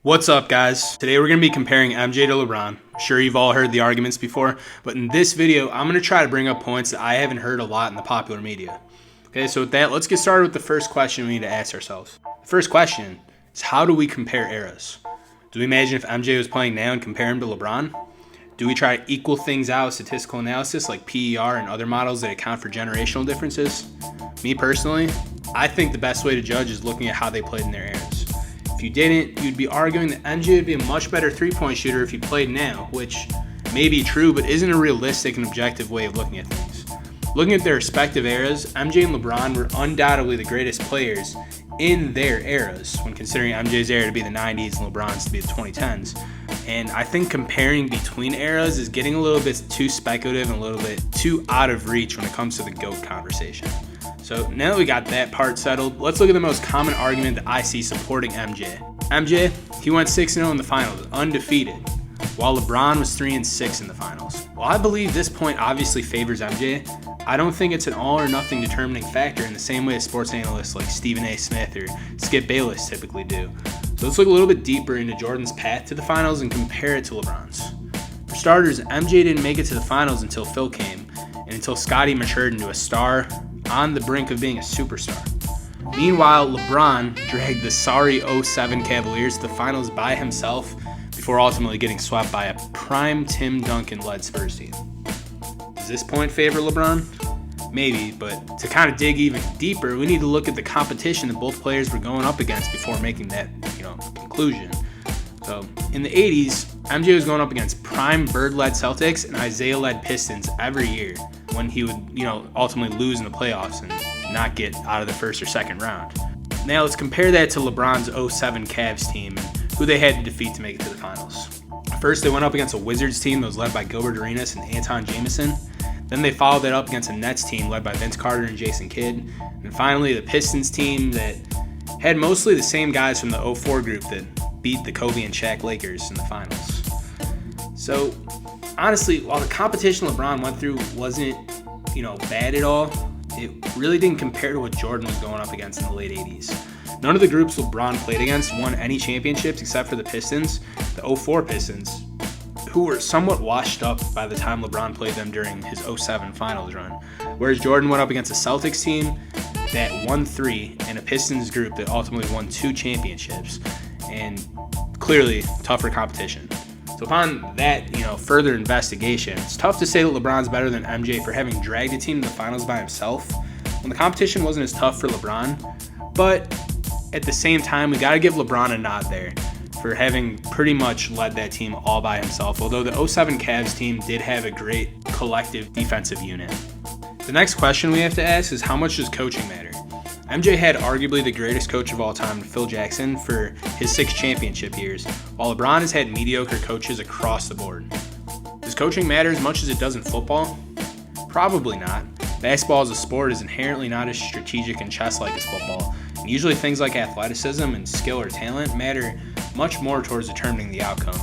What's up, guys? Today we're going to be comparing MJ to LeBron. I'm sure you've all heard the arguments before, but in this video, I'm going to try to bring up points that I haven't heard a lot in the popular media. Okay, so with that, let's get started with the first question we need to ask ourselves. The first question is, how do we compare eras? Do we imagine if MJ was playing now and compare him to LeBron? Do we try to equal things out with statistical analysis like PER and other models that account for generational differences? Me personally, I think the best way to judge is looking at how they played in their eras. If you didn't, you'd be arguing that MJ would be a much better three-point shooter if he played now, which may be true, but isn't a realistic and objective way of looking at things. Looking at their respective eras, MJ and LeBron were undoubtedly the greatest players in their eras, when considering MJ's era to be the 90s and LeBron's to be the 2010s. And I think comparing between eras is getting a little bit too speculative and a little bit too out of reach when it comes to the GOAT conversation. So now that we got that part settled, let's look at the most common argument that I see supporting MJ. MJ, he went 6-0 in the finals, undefeated, while LeBron was 3-6 in the finals. While I believe this point obviously favors MJ, I don't think it's an all or nothing determining factor in the same way as sports analysts like Stephen A. Smith or Skip Bayless typically do. So let's look a little bit deeper into Jordan's path to the finals and compare it to LeBron's. For starters, MJ didn't make it to the finals until Phil came, and until Scottie matured into a star on the brink of being a superstar. Meanwhile, LeBron dragged the sorry 07 Cavaliers to the finals by himself before ultimately getting swept by a prime Tim Duncan-led Spurs team. Does this point favor LeBron? Maybe, but to kind of dig even deeper, we need to look at the competition that both players were going up against before making that, conclusion. So, in the 80s, MJ was going up against prime Bird-led Celtics and Isaiah-led Pistons every year when he would, ultimately lose in the playoffs and not get out of the first or second round. Now let's compare that to LeBron's 07 Cavs team and who they had to defeat to make it to the finals. First, they went up against a Wizards team that was led by Gilbert Arenas and Anton Jamison. Then they followed that up against a Nets team led by Vince Carter and Jason Kidd. And finally, the Pistons team that had mostly the same guys from the 04 group that beat the Kobe and Shaq Lakers in the finals. So, honestly, while the competition LeBron went through wasn't, bad at all, it really didn't compare to what Jordan was going up against in the late 80s. None of the groups LeBron played against won any championships except for the Pistons, the 04 Pistons, who were somewhat washed up by the time LeBron played them during his 07 finals run. Whereas Jordan went up against a Celtics team that won 3 and a Pistons group that ultimately won 2 championships, and clearly tougher competition. So upon that, further investigation, it's tough to say that LeBron's better than MJ for having dragged a team to the finals by himself when the competition wasn't as tough for LeBron. But at the same time, we got to give LeBron a nod there for having pretty much led that team all by himself, although the 07 Cavs team did have a great collective defensive unit. The next question we have to ask is, how much does coaching matter? MJ had arguably the greatest coach of all time, Phil Jackson, for his 6 championship years, while LeBron has had mediocre coaches across the board. Does coaching matter as much as it does in football? Probably not. Basketball as a sport is inherently not as strategic and chess-like as football, and usually things like athleticism and skill or talent matter much more towards determining the outcome.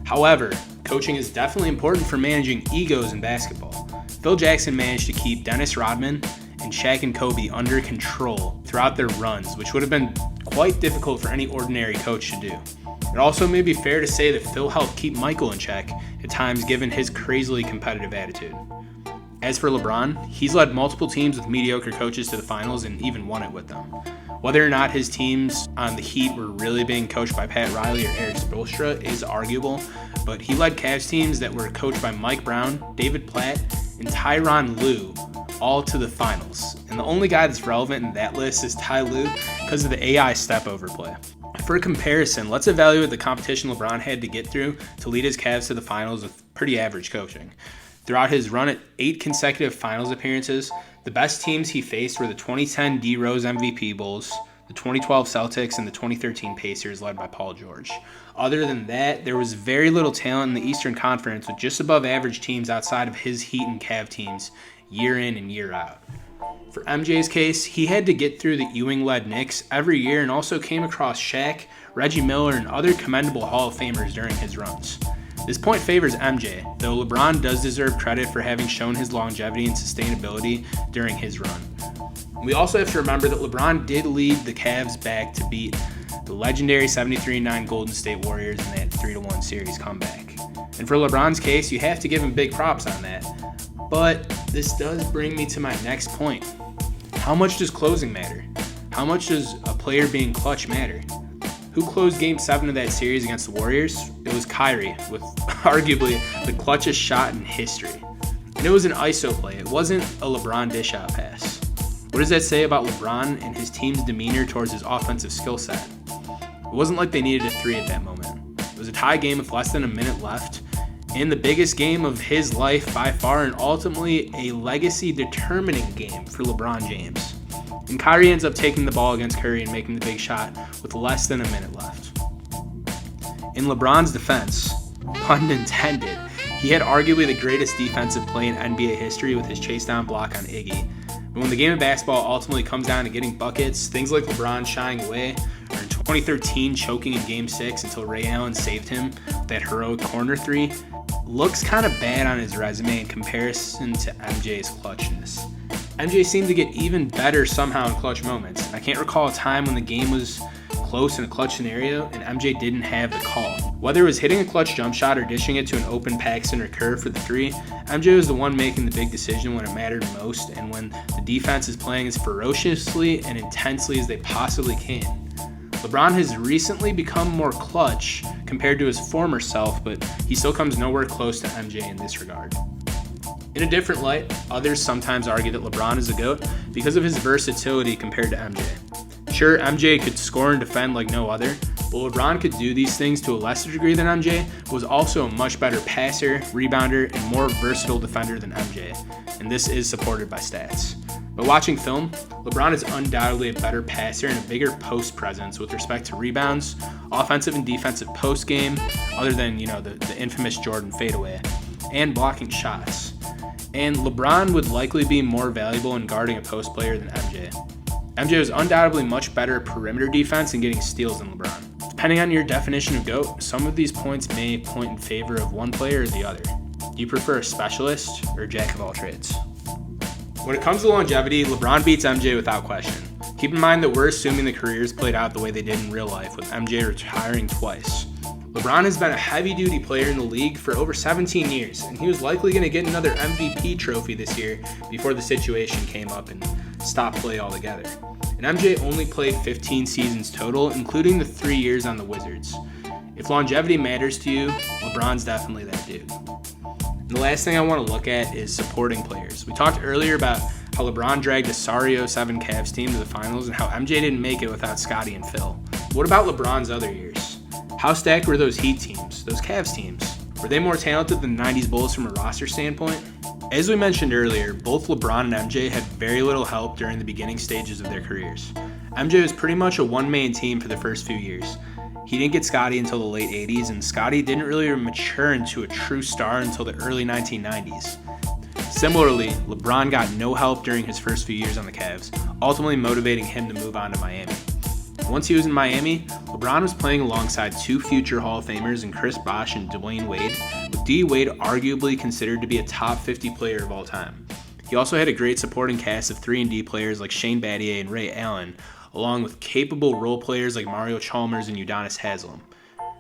However, coaching is definitely important for managing egos in basketball. Phil Jackson managed to keep Dennis Rodman and Shaq and Kobe under control throughout their runs, which would have been quite difficult for any ordinary coach to do. It also may be fair to say that Phil helped keep Michael in check at times given his crazily competitive attitude. As for LeBron, he's led multiple teams with mediocre coaches to the finals and even won it with them. Whether or not his teams on the Heat were really being coached by Pat Riley or Eric Spoelstra is arguable, but he led Cavs teams that were coached by Mike Brown, David Platt, and Tyronn Lue all to the finals. And the only guy that's relevant in that list is Ty Lue because of the AI step-over play. For comparison, let's evaluate the competition LeBron had to get through to lead his Cavs to the finals with pretty average coaching. Throughout his run at 8 consecutive finals appearances, the best teams he faced were the 2010 D Rose MVP Bulls, the 2012 Celtics, and the 2013 Pacers led by Paul George. Other than that, there was very little talent in the Eastern Conference with just above average teams outside of his Heat and Cav teams year in and year out. For MJ's case, he had to get through the Ewing-led Knicks every year and also came across Shaq, Reggie Miller, and other commendable Hall of Famers during his runs. This point favors MJ, though LeBron does deserve credit for having shown his longevity and sustainability during his run. We also have to remember that LeBron did lead the Cavs back to beat the legendary 73-9 Golden State Warriors in that 3-1 series comeback. And for LeBron's case, you have to give him big props on that. But this does bring me to my next point. How much does closing matter? How much does a player being clutch matter? Who closed Game 7 of that series against the Warriors? It was Kyrie, with arguably the clutchest shot in history. And it was an ISO play. It wasn't a LeBron dish-out pass. What does that say about LeBron and his team's demeanor towards his offensive skill set? It wasn't like they needed a 3 at that moment. It was a tie game with less than a minute left, and the biggest game of his life by far, and ultimately a legacy-determining game for LeBron James. And Kyrie ends up taking the ball against Curry and making the big shot with less than a minute left. In LeBron's defense, pun intended, he had arguably the greatest defensive play in NBA history with his chase down block on Iggy. But when the game of basketball ultimately comes down to getting buckets, things like LeBron shying away, or in 2013 choking in Game 6 until Ray Allen saved him with that heroic corner 3, looks kind of bad on his resume in comparison to MJ's clutchness. MJ seemed to get even better somehow in clutch moments. I can't recall a time when the game was close in a clutch scenario and MJ didn't have the call. Whether it was hitting a clutch jump shot or dishing it to an open Paxson or Curve for the 3, MJ was the one making the big decision when it mattered most and when the defense is playing as ferociously and intensely as they possibly can. LeBron has recently become more clutch compared to his former self, but he still comes nowhere close to MJ in this regard. In a different light, others sometimes argue that LeBron is a GOAT because of his versatility compared to MJ. Sure, MJ could score and defend like no other, but LeBron could do these things to a lesser degree than MJ, but was also a much better passer, rebounder, and more versatile defender than MJ, and this is supported by stats. But watching film, LeBron is undoubtedly a better passer and a bigger post presence with respect to rebounds, offensive and defensive post game, other than the infamous Jordan fadeaway, and blocking shots. And LeBron would likely be more valuable in guarding a post player than MJ. MJ was undoubtedly much better at perimeter defense and getting steals than LeBron. Depending on your definition of GOAT, some of these points may point in favor of one player or the other. Do you prefer a specialist or a jack of all trades? When it comes to longevity, LeBron beats MJ without question. Keep in mind that we're assuming the careers played out the way they did in real life, with MJ retiring twice. LeBron has been a heavy-duty player in the league for over 17 years, and he was likely going to get another MVP trophy this year before the situation came up and stopped play altogether. And MJ only played 15 seasons total, including the 3 years on the Wizards. If longevity matters to you, LeBron's definitely that dude. And the last thing I want to look at is supporting players. We talked earlier about how LeBron dragged a sorry 07 Cavs team to the finals and how MJ didn't make it without Scottie and Phil. What about LeBron's other years? How stacked were those Heat teams, those Cavs teams? Were they more talented than the 90s Bulls from a roster standpoint? As we mentioned earlier, both LeBron and MJ had very little help during the beginning stages of their careers. MJ was pretty much a one-man team for the first few years. He didn't get Scottie until the late 80s, and Scottie didn't really mature into a true star until the early 1990s. Similarly, LeBron got no help during his first few years on the Cavs, ultimately motivating him to move on to Miami. Once he was in Miami, LeBron was playing alongside 2 future Hall of Famers in Chris Bosh and Dwayne Wade, with D. Wade arguably considered to be a top 50 player of all time. He also had a great supporting cast of 3-and-D players like Shane Battier and Ray Allen, along with capable role players like Mario Chalmers and Udonis Haslem.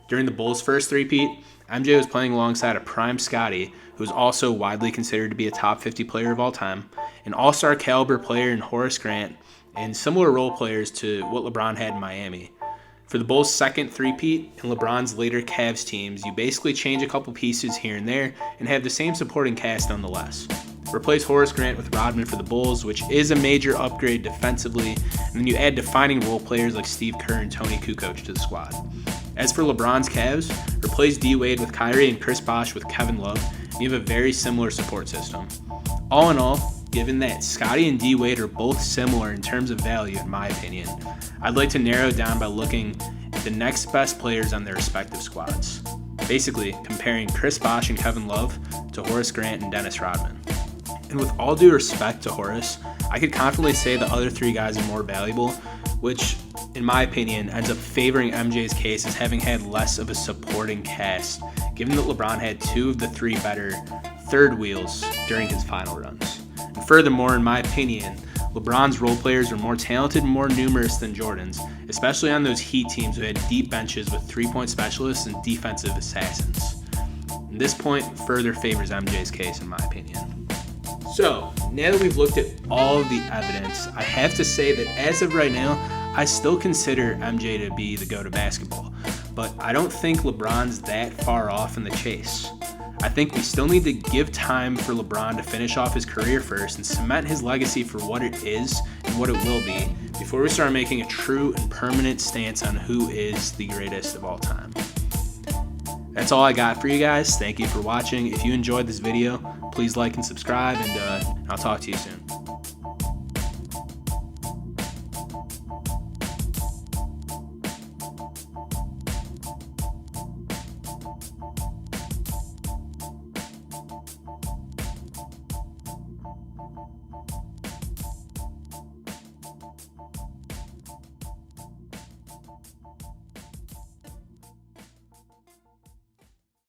During the Bulls' first three-peat, MJ was playing alongside a prime Scottie, who was also widely considered to be a top 50 player of all time, an all-star caliber player in Horace Grant, and similar role players to what LeBron had in Miami. For the Bulls' second three-peat and LeBron's later Cavs teams, you basically change a couple pieces here and there and have the same supporting cast nonetheless. Replace Horace Grant with Rodman for the Bulls, which is a major upgrade defensively, and then you add defining role players like Steve Kerr and Tony Kukoc to the squad. As for LeBron's Cavs, replace D. Wade with Kyrie and Chris Bosh with Kevin Love, and you have a very similar support system. All in all, given that Scottie and D. Wade are both similar in terms of value, in my opinion, I'd like to narrow it down by looking at the next best players on their respective squads. Basically, comparing Chris Bosh and Kevin Love to Horace Grant and Dennis Rodman. And with all due respect to Horace, I could confidently say the other 3 guys are more valuable, which, in my opinion, ends up favoring MJ's case as having had less of a supporting cast, given that LeBron had 2 of the 3 better third wheels during his final runs. And furthermore, in my opinion, LeBron's role players are more talented and more numerous than Jordan's, especially on those Heat teams who had deep benches with three-point specialists and defensive assassins. And this point further favors MJ's case in my opinion. So, now that we've looked at all of the evidence, I have to say that as of right now, I still consider MJ to be the GOAT of basketball, but I don't think LeBron's that far off in the chase. I think we still need to give time for LeBron to finish off his career first and cement his legacy for what it is and what it will be before we start making a true and permanent stance on who is the greatest of all time. That's all I got for you guys. Thank you for watching. If you enjoyed this video, please like and subscribe, and I'll talk to you soon.